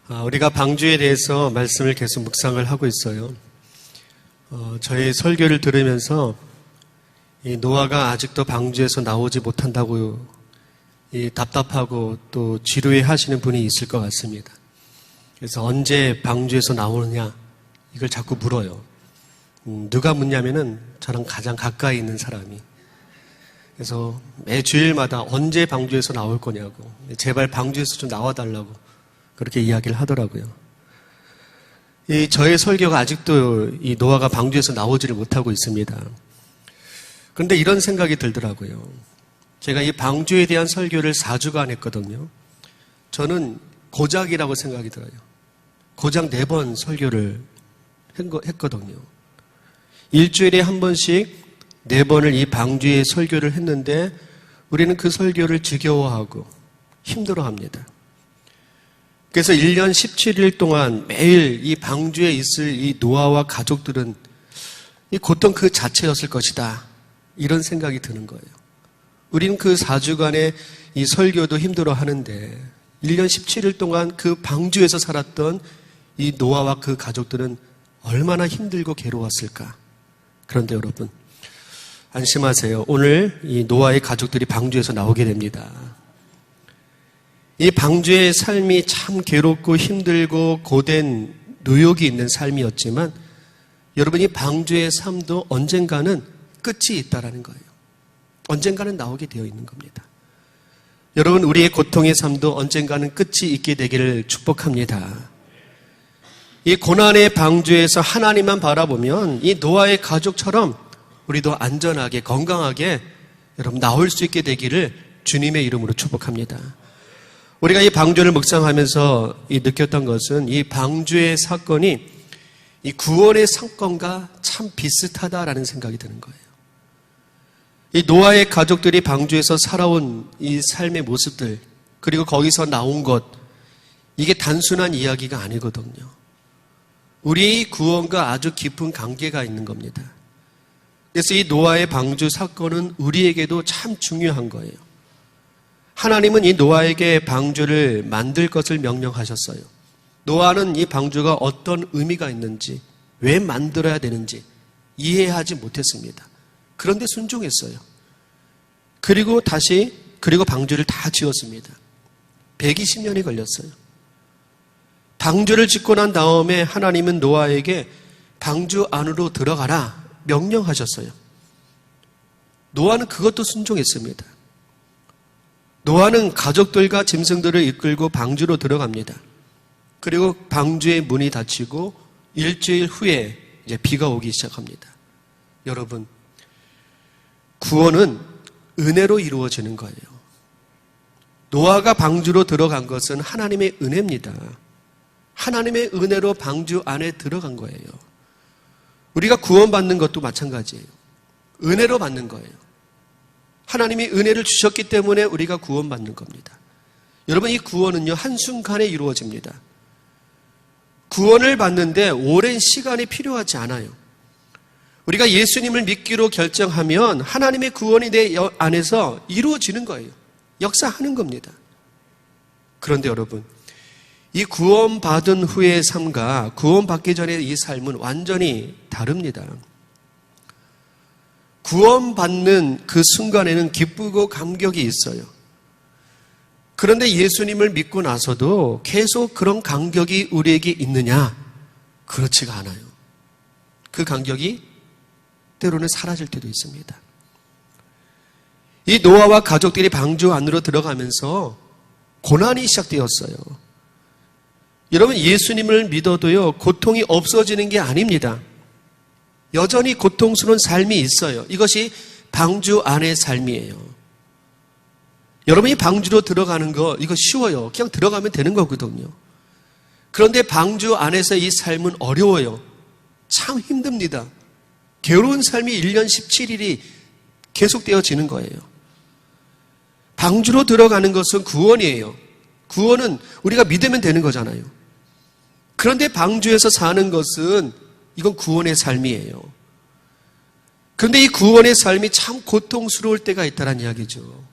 우리가 방주에 대해서 말씀을 계속 묵상을 하고 있어요. 저희 설교를 들으면서 이 노아가 아직도 방주에서 나오지 못한다고 답답하고 또 지루해 하시는 분이 있을 것 같습니다. 그래서 언제 방주에서 나오느냐 이걸 자꾸 물어요. 누가 묻냐면은 저랑 가장 가까이 있는 사람이. 그래서 매 주일마다 언제 방주에서 나올 거냐고, 제발 방주에서 좀 나와달라고 그렇게 이야기를 하더라고요. 저의 설교가 아직도 이 노아가 방주에서 나오지를 못하고 있습니다. 그런데 이런 생각이 들더라고요. 제가 이 방주에 대한 설교를 4주간 했거든요. 저는 고작이라고 생각이 들어요. 고작 4번 설교를 했거든요. 일주일에 한 번씩 4번을 이 방주에 설교를 했는데 우리는 그 설교를 지겨워하고 힘들어합니다. 그래서 1년 17일 동안 매일 이 방주에 있을 이 노아와 가족들은 이 고통 그 자체였을 것이다, 이런 생각이 드는 거예요. 우리는 그 4주간의 이 설교도 힘들어하는데 1년 17일 동안 그 방주에서 살았던 이 노아와 그 가족들은 얼마나 힘들고 괴로웠을까. 그런데 여러분, 안심하세요. 오늘 이 노아의 가족들이 방주에서 나오게 됩니다. 이 방주의 삶이 참 괴롭고 힘들고 고된 노역이 있는 삶이었지만 여러분, 이 방주의 삶도 언젠가는 끝이 있다라는 거예요. 언젠가는 나오게 되어 있는 겁니다. 여러분, 우리의 고통의 삶도 언젠가는 끝이 있게 되기를 축복합니다. 이 고난의 방주에서 하나님만 바라보면 이 노아의 가족처럼 우리도 안전하게 건강하게 여러분 나올 수 있게 되기를 주님의 이름으로 축복합니다. 우리가 이 방주를 묵상하면서 느꼈던 것은 이 방주의 사건이 이 구원의 사건과 참 비슷하다라는 생각이 드는 거예요. 이 노아의 가족들이 방주에서 살아온 이 삶의 모습들, 그리고 거기서 나온 것, 이게 단순한 이야기가 아니거든요. 우리의 구원과 아주 깊은 관계가 있는 겁니다. 그래서 이 노아의 방주 사건은 우리에게도 참 중요한 거예요. 하나님은 이 노아에게 방주를 만들 것을 명령하셨어요. 노아는 이 방주가 어떤 의미가 있는지, 왜 만들어야 되는지 이해하지 못했습니다. 그런데 순종했어요. 그리고 방주를 다 지었습니다. 120년이 걸렸어요. 방주를 짓고 난 다음에 하나님은 노아에게 방주 안으로 들어가라 명령하셨어요. 노아는 그것도 순종했습니다. 노아는 가족들과 짐승들을 이끌고 방주로 들어갑니다. 그리고 방주의 문이 닫히고 일주일 후에 이제 비가 오기 시작합니다. 여러분, 구원은 은혜로 이루어지는 거예요. 노아가 방주로 들어간 것은 하나님의 은혜입니다. 하나님의 은혜로 방주 안에 들어간 거예요. 우리가 구원받는 것도 마찬가지예요. 은혜로 받는 거예요. 하나님이 은혜를 주셨기 때문에 우리가 구원받는 겁니다. 여러분, 이 구원은요, 한순간에 이루어집니다. 구원을 받는데 오랜 시간이 필요하지 않아요. 우리가 예수님을 믿기로 결정하면 하나님의 구원이 내 안에서 이루어지는 거예요. 역사하는 겁니다. 그런데 여러분, 이 구원받은 후의 삶과 구원받기 전의 이 삶은 완전히 다릅니다. 구원받는 그 순간에는 기쁘고 감격이 있어요. 그런데 예수님을 믿고 나서도 계속 그런 감격이 우리에게 있느냐? 그렇지가 않아요. 그 감격이 때로는 사라질 때도 있습니다. 이 노아와 가족들이 방주 안으로 들어가면서 고난이 시작되었어요. 여러분, 예수님을 믿어도요, 고통이 없어지는 게 아닙니다. 여전히 고통스러운 삶이 있어요. 이것이 방주 안의 삶이에요. 여러분이 방주로 들어가는 거, 이거 쉬워요. 그냥 들어가면 되는 거거든요. 그런데 방주 안에서 이 삶은 어려워요. 참 힘듭니다. 괴로운 삶이 1년 17일이 계속되어지는 거예요. 방주로 들어가는 것은 구원이에요. 구원은 우리가 믿으면 되는 거잖아요. 그런데 방주에서 사는 것은 이건 구원의 삶이에요. 그런데 이 구원의 삶이 참 고통스러울 때가 있다는 이야기죠.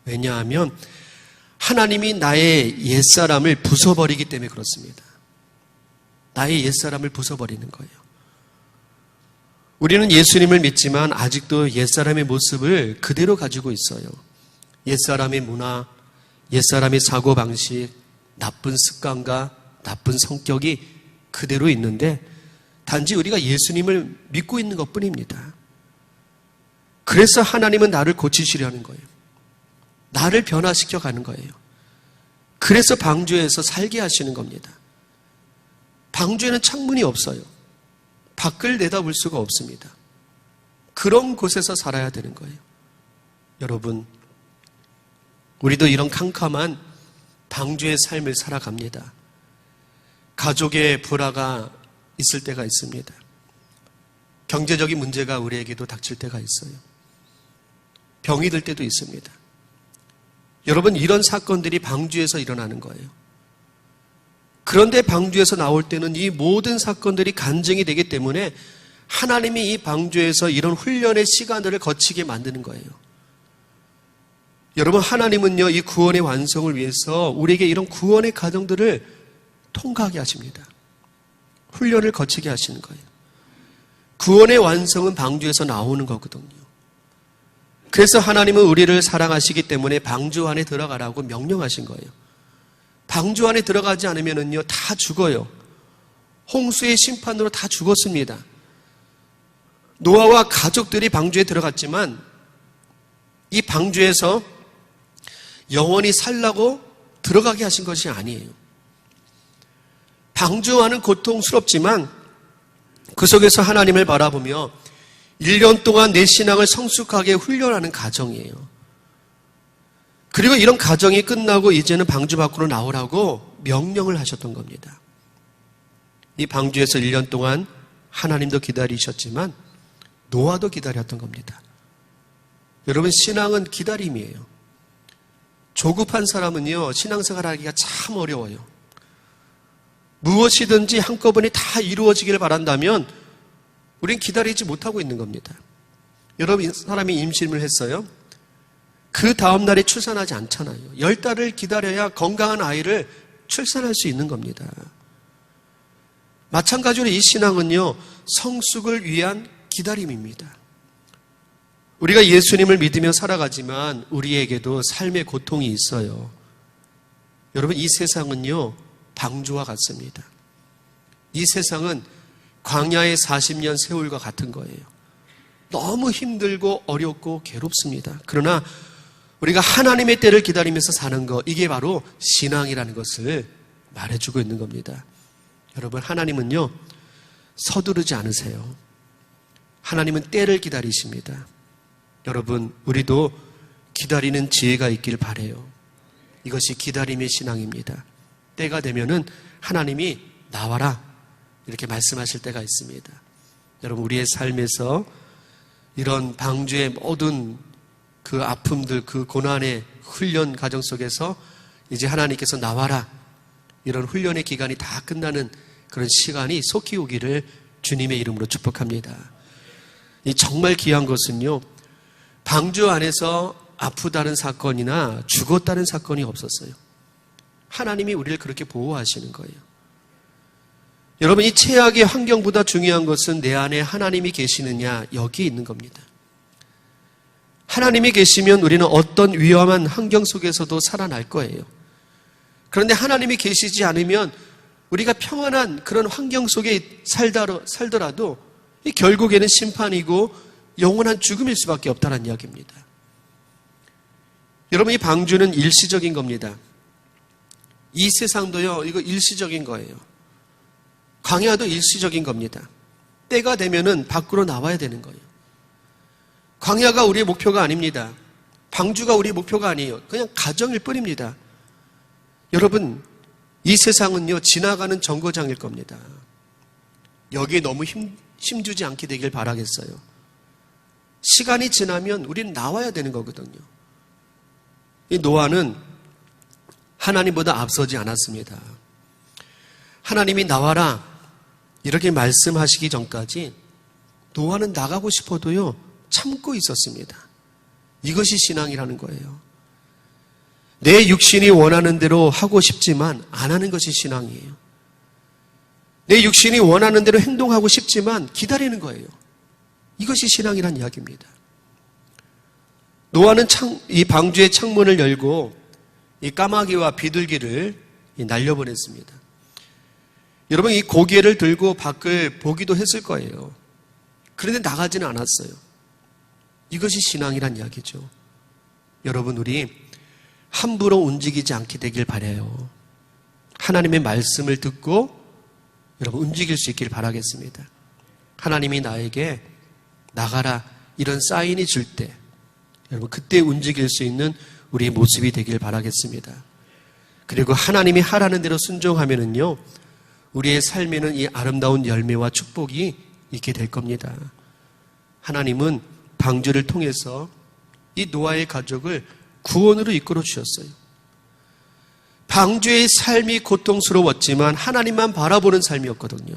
왜냐하면 하나님이 나의 옛사람을 부숴버리기 때문에 그렇습니다. 나의 옛사람을 부숴버리는 거예요. 우리는 예수님을 믿지만 아직도 옛사람의 모습을 그대로 가지고 있어요. 옛사람의 문화, 옛사람의 사고방식, 나쁜 습관과 나쁜 성격이 그대로 있는데 단지 우리가 예수님을 믿고 있는 것뿐입니다. 그래서 하나님은 나를 고치시려는 거예요. 나를 변화시켜 가는 거예요. 그래서 방주에서 살게 하시는 겁니다. 방주에는 창문이 없어요. 밖을 내다볼 수가 없습니다. 그런 곳에서 살아야 되는 거예요. 여러분, 우리도 이런 캄캄한 방주의 삶을 살아갑니다. 가족의 불화가 있을 때가 있습니다. 경제적인 문제가 우리에게도 닥칠 때가 있어요. 병이 들 때도 있습니다. 여러분, 이런 사건들이 방주에서 일어나는 거예요. 그런데 방주에서 나올 때는 이 모든 사건들이 간증이 되기 때문에 하나님이 이 방주에서 이런 훈련의 시간들을 거치게 만드는 거예요. 여러분, 하나님은요, 이 구원의 완성을 위해서 우리에게 이런 구원의 과정들을 통과하게 하십니다. 훈련을 거치게 하시는 거예요. 구원의 완성은 방주에서 나오는 거거든요. 그래서 하나님은 우리를 사랑하시기 때문에 방주 안에 들어가라고 명령하신 거예요. 방주 안에 들어가지 않으면요, 다 죽어요. 홍수의 심판으로 다 죽었습니다. 노아와 가족들이 방주에 들어갔지만 이 방주에서 영원히 살라고 들어가게 하신 것이 아니에요. 방주와는 고통스럽지만 그 속에서 하나님을 바라보며 1년 동안 내 신앙을 성숙하게 훈련하는 과정이에요. 그리고 이런 과정이 끝나고 이제는 방주 밖으로 나오라고 명령을 하셨던 겁니다. 이 방주에서 1년 동안 하나님도 기다리셨지만 노아도 기다렸던 겁니다. 여러분, 신앙은 기다림이에요. 조급한 사람은요, 신앙생활 하기가 참 어려워요. 무엇이든지 한꺼번에 다 이루어지기를 바란다면 우린 기다리지 못하고 있는 겁니다. 여러분, 사람이 임신을 했어요. 그 다음 날에 출산하지 않잖아요. 10달을 기다려야 건강한 아이를 출산할 수 있는 겁니다. 마찬가지로 이 신앙은요, 성숙을 위한 기다림입니다. 우리가 예수님을 믿으며 살아가지만 우리에게도 삶의 고통이 있어요. 여러분, 이 세상은요, 방주와 같습니다. 이 세상은 광야의 40년 세월과 같은 거예요. 너무 힘들고 어렵고 괴롭습니다. 그러나 우리가 하나님의 때를 기다리면서 사는 것, 이게 바로 신앙이라는 것을 말해주고 있는 겁니다. 여러분, 하나님은요, 서두르지 않으세요. 하나님은 때를 기다리십니다. 여러분, 우리도 기다리는 지혜가 있길 바라요. 이것이 기다림의 신앙입니다. 때가 되면은 하나님이 나와라 이렇게 말씀하실 때가 있습니다. 여러분, 우리의 삶에서 이런 방주의 모든 그 아픔들, 그 고난의 훈련 과정 속에서 이제 하나님께서 나와라, 이런 훈련의 기간이 다 끝나는 그런 시간이 속히 오기를 주님의 이름으로 축복합니다. 이 정말 귀한 것은요, 방주 안에서 아프다는 사건이나 죽었다는 사건이 없었어요. 하나님이 우리를 그렇게 보호하시는 거예요. 여러분, 이 최악의 환경보다 중요한 것은 내 안에 하나님이 계시느냐, 여기에 있는 겁니다. 하나님이 계시면 우리는 어떤 위험한 환경 속에서도 살아날 거예요. 그런데 하나님이 계시지 않으면 우리가 평안한 그런 환경 속에 살더라도 결국에는 심판이고 영원한 죽음일 수밖에 없다는 이야기입니다. 여러분, 이 방주는 일시적인 겁니다. 이 세상도요, 이거 일시적인 거예요. 광야도 일시적인 겁니다. 때가 되면은 밖으로 나와야 되는 거예요. 광야가 우리의 목표가 아닙니다. 방주가 우리의 목표가 아니에요. 그냥 가정일 뿐입니다. 여러분, 이 세상은요, 지나가는 정거장일 겁니다. 여기에 너무 힘주지 않게 되길 바라겠어요. 시간이 지나면 우리는 나와야 되는 거거든요. 이 노아는 하나님보다 앞서지 않았습니다. 하나님이 나와라 이렇게 말씀하시기 전까지 노아는 나가고 싶어도요, 참고 있었습니다. 이것이 신앙이라는 거예요. 내 육신이 원하는 대로 하고 싶지만 안 하는 것이 신앙이에요. 내 육신이 원하는 대로 행동하고 싶지만 기다리는 거예요. 이것이 신앙이란 이야기입니다. 노아는 이 방주의 창문을 열고 이 까마귀와 비둘기를 날려보냈습니다. 여러분, 이 고개를 들고 밖을 보기도 했을 거예요. 그런데 나가지는 않았어요. 이것이 신앙이란 이야기죠. 여러분, 우리 함부로 움직이지 않게 되길 바라요. 하나님의 말씀을 듣고 여러분 움직일 수 있길 바라겠습니다. 하나님이 나에게 나가라 이런 사인이 줄 때 여러분 그때 움직일 수 있는 우리의 모습이 되길 바라겠습니다. 그리고 하나님이 하라는 대로 순종하면은요, 우리의 삶에는 이 아름다운 열매와 축복이 있게 될 겁니다. 하나님은 방주를 통해서 이 노아의 가족을 구원으로 이끌어 주셨어요. 방주의 삶이 고통스러웠지만 하나님만 바라보는 삶이었거든요.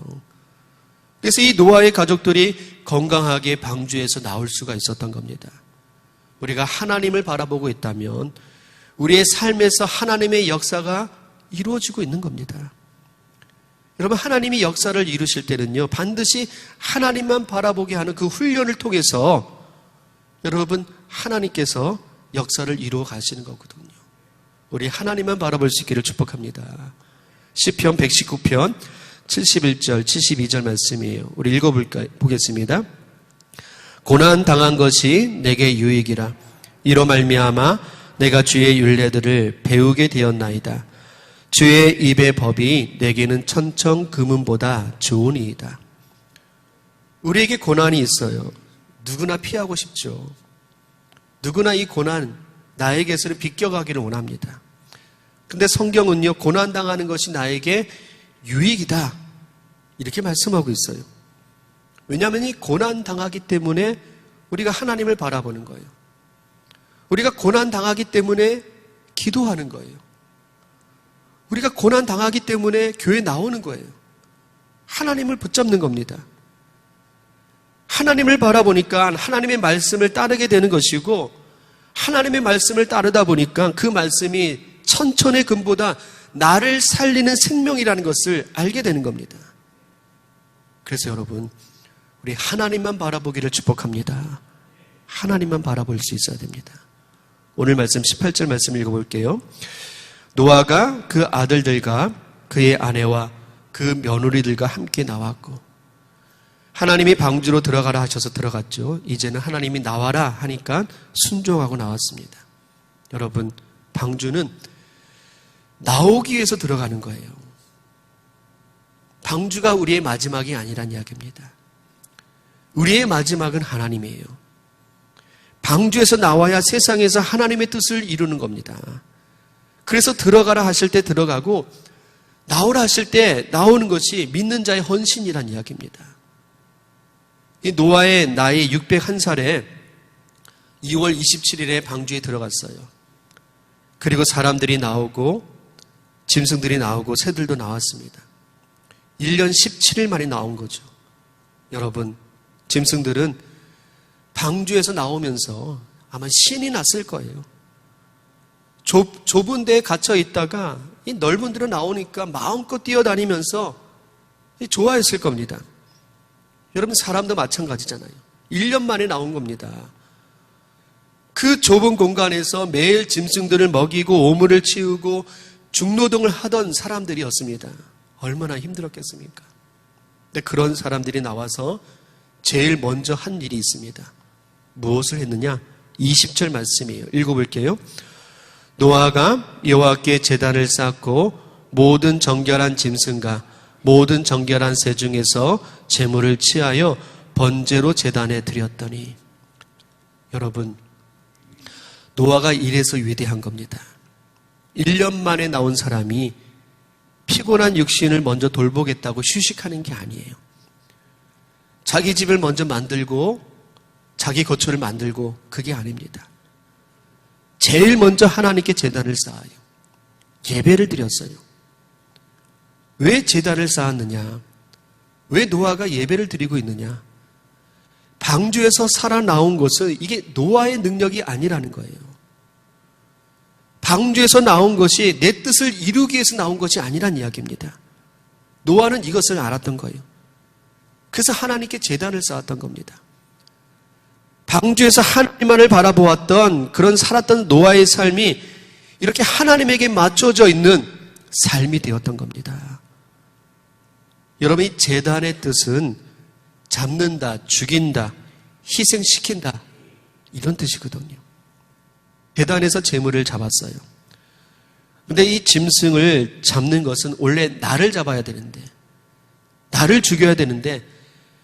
그래서 이 노아의 가족들이 건강하게 방주에서 나올 수가 있었던 겁니다. 우리가 하나님을 바라보고 있다면 우리의 삶에서 하나님의 역사가 이루어지고 있는 겁니다. 여러분, 하나님이 역사를 이루실 때는요, 반드시 하나님만 바라보게 하는 그 훈련을 통해서 여러분 하나님께서 역사를 이루어 가시는 거거든요. 우리 하나님만 바라볼 수 있기를 축복합니다. 시편 119편 71절 72절 말씀이에요. 우리 읽어보겠습니다. 고난 당한 것이 내게 유익이라. 이로 말미암아 내가 주의 율례들을 배우게 되었나이다. 주의 입의 법이 내게는 천청 금은보다 좋으니이다. 우리에게 고난이 있어요. 누구나 피하고 싶죠. 누구나 이 고난 나에게서는 비껴가기를 원합니다. 근데 성경은요, 고난당하는 것이 나에게 유익이다 이렇게 말씀하고 있어요. 왜냐하면 이 고난당하기 때문에 우리가 하나님을 바라보는 거예요. 우리가 고난당하기 때문에 기도하는 거예요. 우리가 고난당하기 때문에 교회 나오는 거예요. 하나님을 붙잡는 겁니다. 하나님을 바라보니까 하나님의 말씀을 따르게 되는 것이고, 하나님의 말씀을 따르다 보니까 그 말씀이 천천의 금보다 나를 살리는 생명이라는 것을 알게 되는 겁니다. 그래서 여러분, 우리 하나님만 바라보기를 축복합니다. 하나님만 바라볼 수 있어야 됩니다. 오늘 말씀 18절 말씀 읽어볼게요. 노아가 그 아들들과 그의 아내와 그 며느리들과 함께 나왔고, 하나님이 방주로 들어가라 하셔서 들어갔죠. 이제는 하나님이 나와라 하니까 순종하고 나왔습니다. 여러분, 방주는 나오기 위해서 들어가는 거예요. 방주가 우리의 마지막이 아니란 이야기입니다. 우리의 마지막은 하나님이에요. 방주에서 나와야 세상에서 하나님의 뜻을 이루는 겁니다. 그래서 들어가라 하실 때 들어가고 나오라 하실 때 나오는 것이 믿는 자의 헌신이란 이야기입니다. 이 노아의 나이 601살에 2월 27일에 방주에 들어갔어요. 그리고 사람들이 나오고 짐승들이 나오고 새들도 나왔습니다. 1년 17일 만에 나온 거죠. 여러분, 짐승들은 방주에서 나오면서 아마 신이 났을 거예요. 좁은 데에 갇혀 있다가 이 넓은 데로 나오니까 마음껏 뛰어다니면서 좋아했을 겁니다. 여러분, 사람도 마찬가지잖아요. 1년 만에 나온 겁니다. 그 좁은 공간에서 매일 짐승들을 먹이고 오물을 치우고 중노동을 하던 사람들이었습니다. 얼마나 힘들었겠습니까? 근데 그런 사람들이 나와서 제일 먼저 한 일이 있습니다. 무엇을 했느냐? 20절 말씀이에요. 읽어볼게요. 노아가 여호와께 제단을 쌓고 모든 정결한 짐승과 모든 정결한 새 중에서 제물을 취하여 번제로 제단에 드렸더니, 여러분, 노아가 이래서 위대한 겁니다. 1년 만에 나온 사람이 피곤한 육신을 먼저 돌보겠다고 휴식하는 게 아니에요. 자기 집을 먼저 만들고 자기 거처를 만들고 그게 아닙니다. 제일 먼저 하나님께 제단을 쌓아요. 예배를 드렸어요. 왜 제단을 쌓았느냐? 왜 노아가 예배를 드리고 있느냐? 방주에서 살아나온 것은 이게 노아의 능력이 아니라는 거예요. 방주에서 나온 것이 내 뜻을 이루기 위해서 나온 것이 아니란 이야기입니다. 노아는 이것을 알았던 거예요. 그래서 하나님께 제단을 쌓았던 겁니다. 방주에서 하나님만을 바라보았던 그런 살았던 노아의 삶이 이렇게 하나님에게 맞춰져 있는 삶이 되었던 겁니다. 여러분, 이 제단의 뜻은 잡는다, 죽인다, 희생시킨다, 이런 뜻이거든요. 제단에서 제물을 잡았어요. 근데 이 짐승을 잡는 것은 원래 나를 잡아야 되는데, 나를 죽여야 되는데,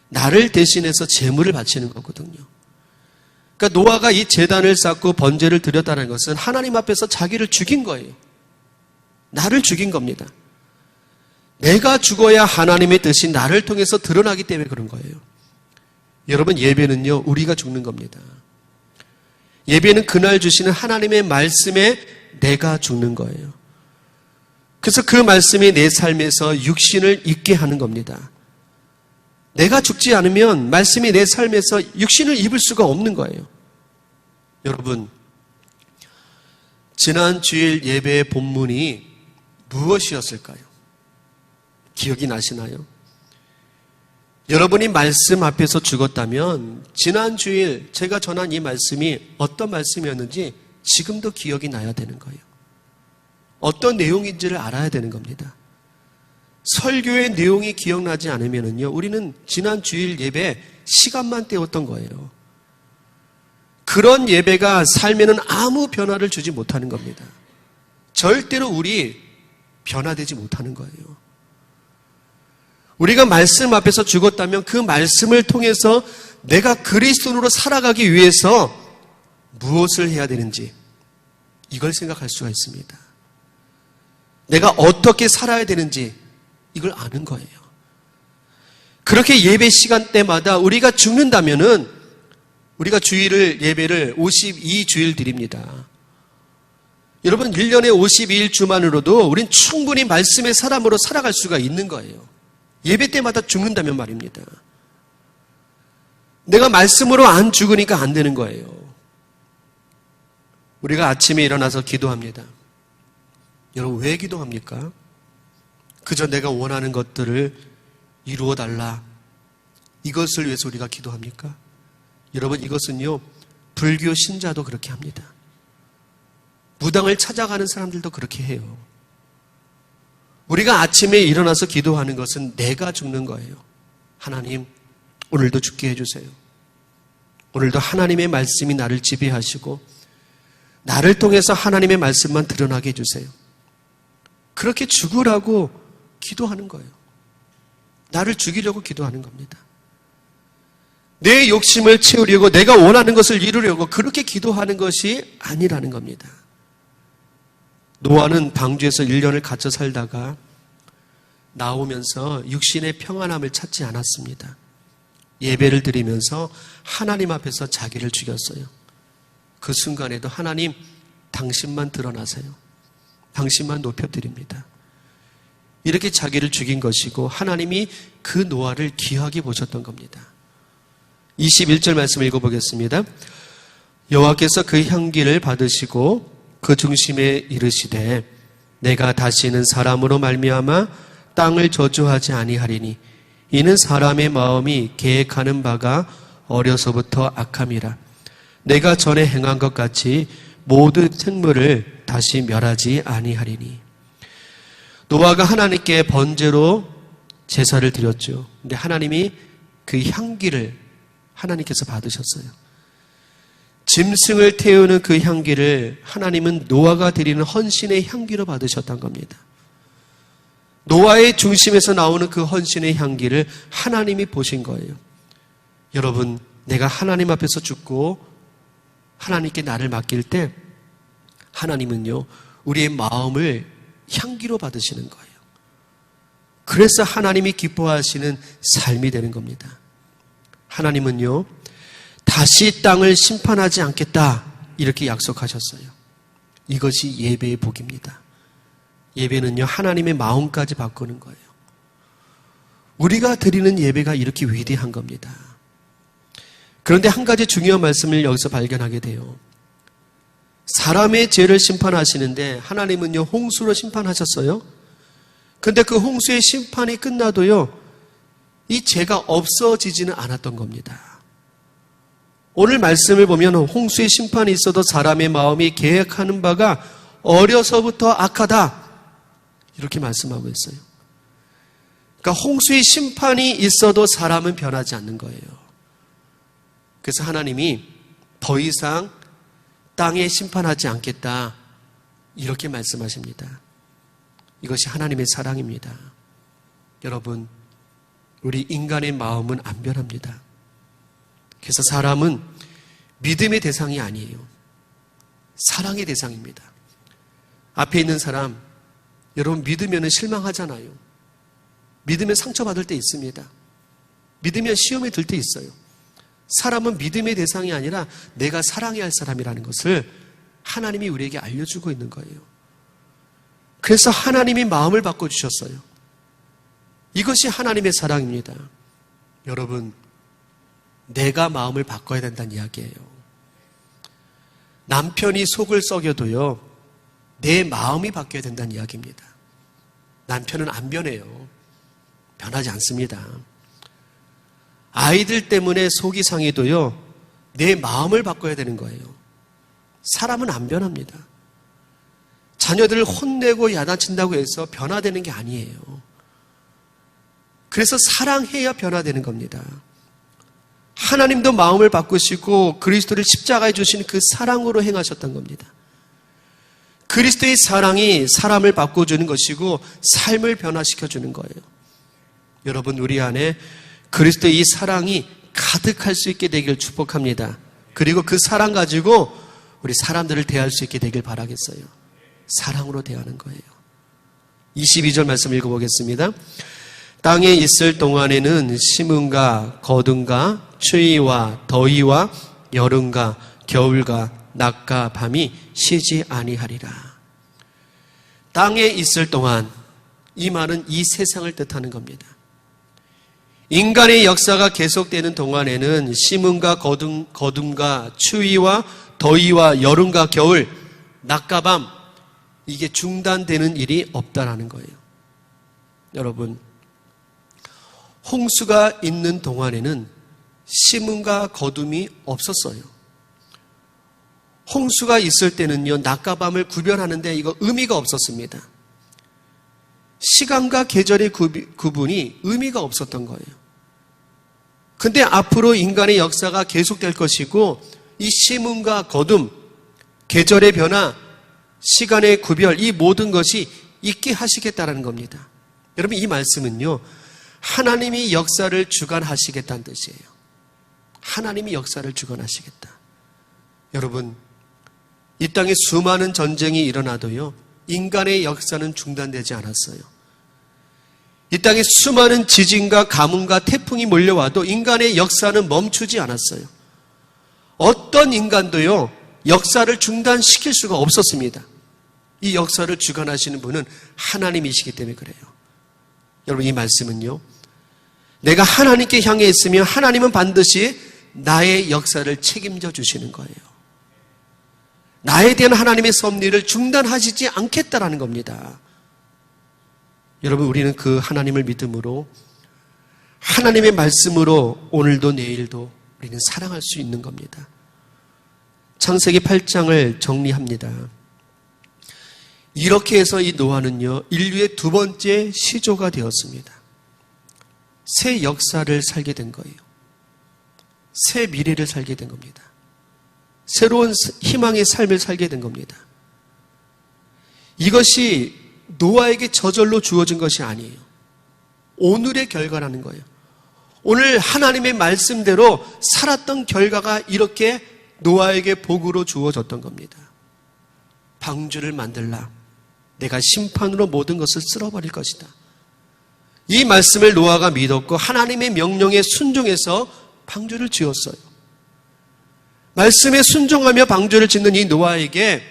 나를 대신해서 제물을 바치는 거거든요. 그러니까 노아가 이 제단을 쌓고 번제를 드렸다는 것은 하나님 앞에서 자기를 죽인 거예요. 나를 죽인 겁니다. 내가 죽어야 하나님의 뜻이 나를 통해서 드러나기 때문에 그런 거예요. 여러분, 예배는요, 우리가 죽는 겁니다. 예배는 그날 주시는 하나님의 말씀에 내가 죽는 거예요. 그래서 그 말씀이 내 삶에서 육신을 입게 하는 겁니다. 내가 죽지 않으면 말씀이 내 삶에서 육신을 입을 수가 없는 거예요. 여러분, 지난 주일 예배의 본문이 무엇이었을까요? 기억이 나시나요? 여러분이 말씀 앞에서 죽었다면 지난 주일 제가 전한 이 말씀이 어떤 말씀이었는지 지금도 기억이 나야 되는 거예요. 어떤 내용인지를 알아야 되는 겁니다. 설교의 내용이 기억나지 않으면요, 우리는 지난 주일 예배 시간만 때웠던 거예요. 그런 예배가 삶에는 아무 변화를 주지 못하는 겁니다. 절대로 우리 변화되지 못하는 거예요. 우리가 말씀 앞에서 죽었다면 그 말씀을 통해서 내가 그리스도인으로 살아가기 위해서 무엇을 해야 되는지 이걸 생각할 수가 있습니다. 내가 어떻게 살아야 되는지 이걸 아는 거예요. 그렇게 예배 시간 때마다 우리가 죽는다면은 우리가 주일을 예배를 52주일 드립니다. 여러분, 1년에 52일 주만으로도 우린 충분히 말씀의 사람으로 살아갈 수가 있는 거예요. 예배 때마다 죽는다면 말입니다. 내가 말씀으로 안 죽으니까 안 되는 거예요. 우리가 아침에 일어나서 기도합니다. 여러분, 왜 기도합니까? 그저 내가 원하는 것들을 이루어 달라, 이것을 위해서 우리가 기도합니까? 여러분, 이것은요, 불교 신자도 그렇게 합니다. 무당을 찾아가는 사람들도 그렇게 해요. 우리가 아침에 일어나서 기도하는 것은 내가 죽는 거예요. 하나님, 오늘도 죽게 해주세요. 오늘도 하나님의 말씀이 나를 지배하시고 나를 통해서 하나님의 말씀만 드러나게 해주세요. 그렇게 죽으라고 기도하는 거예요. 나를 죽이려고 기도하는 겁니다. 내 욕심을 채우려고, 내가 원하는 것을 이루려고 그렇게 기도하는 것이 아니라는 겁니다. 노아는 방주에서 1년을 갇혀 살다가 나오면서 육신의 평안함을 찾지 않았습니다. 예배를 드리면서 하나님 앞에서 자기를 죽였어요. 그 순간에도 하나님, 당신만 드러나세요. 당신만 높여드립니다. 이렇게 자기를 죽인 것이고 하나님이 그 노아를 귀하게 보셨던 겁니다. 21절 말씀 읽어보겠습니다. 여호와께서 그 향기를 받으시고 그 중심에 이르시되 내가 다시는 사람으로 말미암아 땅을 저주하지 아니하리니 이는 사람의 마음이 계획하는 바가 어려서부터 악함이라. 내가 전에 행한 것 같이 모든 생물을 다시 멸하지 아니하리니. 노아가 하나님께 번제로 제사를 드렸죠. 근데 하나님이 그 향기를 하나님께서 받으셨어요. 짐승을 태우는 그 향기를 하나님은 노아가 드리는 헌신의 향기로 받으셨던 겁니다. 노아의 중심에서 나오는 그 헌신의 향기를 하나님이 보신 거예요. 여러분, 내가 하나님 앞에서 죽고 하나님께 나를 맡길 때 하나님은요, 우리의 마음을 향기로 받으시는 거예요. 그래서 하나님이 기뻐하시는 삶이 되는 겁니다. 하나님은요, 다시 땅을 심판하지 않겠다, 이렇게 약속하셨어요. 이것이 예배의 복입니다. 예배는요, 하나님의 마음까지 바꾸는 거예요. 우리가 드리는 예배가 이렇게 위대한 겁니다. 그런데 한 가지 중요한 말씀을 여기서 발견하게 돼요. 사람의 죄를 심판하시는데 하나님은요, 홍수로 심판하셨어요. 근데 그 홍수의 심판이 끝나도요, 이 죄가 없어지지는 않았던 겁니다. 오늘 말씀을 보면 홍수의 심판이 있어도 사람의 마음이 계획하는 바가 어려서부터 악하다, 이렇게 말씀하고 있어요. 그러니까 홍수의 심판이 있어도 사람은 변하지 않는 거예요. 그래서 하나님이 더 이상 땅에 심판하지 않겠다, 이렇게 말씀하십니다. 이것이 하나님의 사랑입니다. 여러분, 우리 인간의 마음은 안 변합니다. 그래서 사람은 믿음의 대상이 아니에요. 사랑의 대상입니다. 앞에 있는 사람, 여러분 믿으면 실망하잖아요. 믿으면 상처받을 때 있습니다. 믿으면 시험에 들 때 있어요. 사람은 믿음의 대상이 아니라 내가 사랑해야 할 사람이라는 것을 하나님이 우리에게 알려주고 있는 거예요. 그래서 하나님이 마음을 바꿔주셨어요. 이것이 하나님의 사랑입니다. 여러분, 내가 마음을 바꿔야 된다는 이야기예요. 남편이 속을 썩여도요, 내 마음이 바뀌어야 된다는 이야기입니다. 남편은 안 변해요. 변하지 않습니다. 아이들 때문에 속이 상해도요, 내 마음을 바꿔야 되는 거예요. 사람은 안 변합니다. 자녀들을 혼내고 야단친다고 해서 변화되는 게 아니에요. 그래서 사랑해야 변화되는 겁니다. 하나님도 마음을 바꾸시고 그리스도를 십자가에 주신 그 사랑으로 행하셨던 겁니다. 그리스도의 사랑이 사람을 바꿔주는 것이고 삶을 변화시켜주는 거예요. 여러분, 우리 안에 그리스도의 이 사랑이 가득할 수 있게 되길 축복합니다. 그리고 그 사랑 가지고 우리 사람들을 대할 수 있게 되길 바라겠어요. 사랑으로 대하는 거예요. 22절 말씀 읽어보겠습니다. 땅에 있을 동안에는 심음과 거둠과 추위와 더위와 여름과 겨울과 낮과 밤이 쉬지 아니하리라. 땅에 있을 동안, 이 말은 이 세상을 뜻하는 겁니다. 인간의 역사가 계속되는 동안에는 심음과 거둠과 추위와 더위와 여름과 겨울, 낮과 밤, 이게 중단되는 일이 없다라는 거예요. 여러분, 홍수가 있는 동안에는 심음과 거둠이 없었어요. 홍수가 있을 때는요, 낮과 밤을 구별하는데 이거 의미가 없었습니다. 시간과 계절의 구분이 의미가 없었던 거예요. 근데 앞으로 인간의 역사가 계속될 것이고 이 심음과 거둠, 계절의 변화, 시간의 구별, 이 모든 것이 있게 하시겠다라는 겁니다. 여러분, 이 말씀은요, 하나님이 역사를 주관하시겠다는 뜻이에요. 하나님이 역사를 주관하시겠다. 여러분, 이 땅에 수많은 전쟁이 일어나도요, 인간의 역사는 중단되지 않았어요. 이 땅에 수많은 지진과 가뭄과 태풍이 몰려와도 인간의 역사는 멈추지 않았어요. 어떤 인간도요, 역사를 중단시킬 수가 없었습니다. 이 역사를 주관하시는 분은 하나님이시기 때문에 그래요. 여러분, 이 말씀은요, 내가 하나님께 향해 있으면 하나님은 반드시 나의 역사를 책임져 주시는 거예요. 나에 대한 하나님의 섭리를 중단하시지 않겠다라는 겁니다. 여러분, 우리는 그 하나님을 믿음으로, 하나님의 말씀으로 오늘도 내일도 우리는 사랑할 수 있는 겁니다. 창세기 8장을 정리합니다. 이렇게 해서 이 노아는요, 인류의 두 번째 시조가 되었습니다. 새 역사를 살게 된 거예요. 새 미래를 살게 된 겁니다. 새로운 희망의 삶을 살게 된 겁니다. 이것이 노아에게 저절로 주어진 것이 아니에요. 오늘의 결과라는 거예요. 오늘 하나님의 말씀대로 살았던 결과가 이렇게 노아에게 복으로 주어졌던 겁니다. 방주를 만들라. 내가 심판으로 모든 것을 쓸어버릴 것이다. 이 말씀을 노아가 믿었고 하나님의 명령에 순종해서 방주를 지었어요. 말씀에 순종하며 방주를 짓는 이 노아에게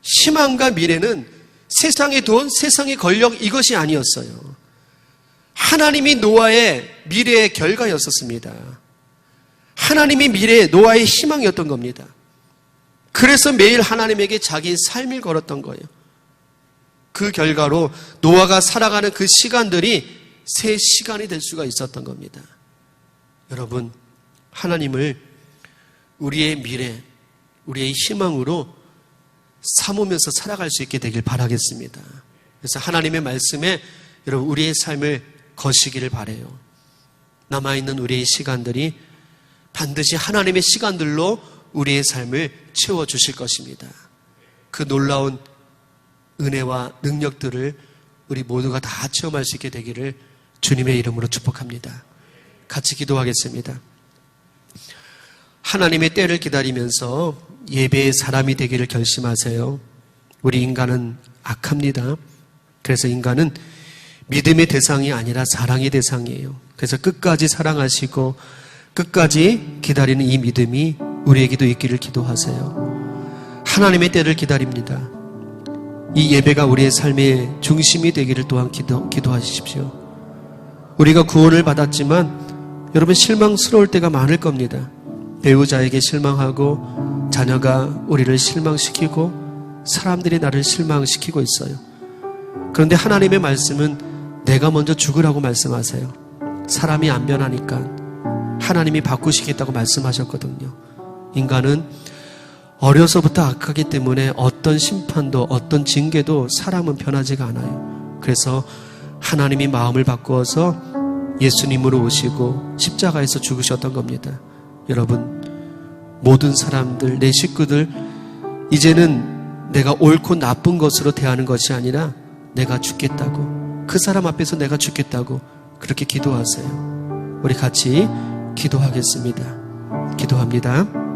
희망과 미래는 세상의 돈, 세상의 권력, 이것이 아니었어요. 하나님이 노아의 미래의 결과였었습니다. 하나님이 미래의 노아의 희망이었던 겁니다. 그래서 매일 하나님에게 자기 삶을 걸었던 거예요. 그 결과로 노아가 살아가는 그 시간들이 3시간이 될 수가 있었던 겁니다. 여러분, 하나님을 우리의 미래, 우리의 희망으로 삼으면서 살아갈 수 있게 되길 바라겠습니다. 그래서 하나님의 말씀에 여러분 우리의 삶을 거시기를 바라요. 남아있는 우리의 시간들이 반드시 하나님의 시간들로 우리의 삶을 채워주실 것입니다. 그 놀라운 은혜와 능력들을 우리 모두가 다 체험할 수 있게 되기를 주님의 이름으로 축복합니다. 같이 기도하겠습니다. 하나님의 때를 기다리면서 예배의 사람이 되기를 결심하세요. 우리 인간은 악합니다. 그래서 인간은 믿음의 대상이 아니라 사랑의 대상이에요. 그래서 끝까지 사랑하시고 끝까지 기다리는 이 믿음이 우리에게도 있기를 기도하세요. 하나님의 때를 기다립니다. 이 예배가 우리의 삶의 중심이 되기를 또한 기도하십시오. 우리가 구원을 받았지만 여러분 실망스러울 때가 많을 겁니다. 배우자에게 실망하고 자녀가 우리를 실망시키고 사람들이 나를 실망시키고 있어요. 그런데 하나님의 말씀은 내가 먼저 죽으라고 말씀하세요. 사람이 안 변하니까 하나님이 바꾸시겠다고 말씀하셨거든요. 인간은 어려서부터 악하기 때문에 어떤 심판도 어떤 징계도 사람은 변하지가 않아요. 그래서 하나님이 마음을 바꾸어서 예수님으로 오시고 십자가에서 죽으셨던 겁니다. 여러분, 모든 사람들, 내 식구들, 이제는 내가 옳고 나쁜 것으로 대하는 것이 아니라 내가 죽겠다고, 그 사람 앞에서 내가 죽겠다고 그렇게 기도하세요. 우리 같이 기도하겠습니다. 기도합니다.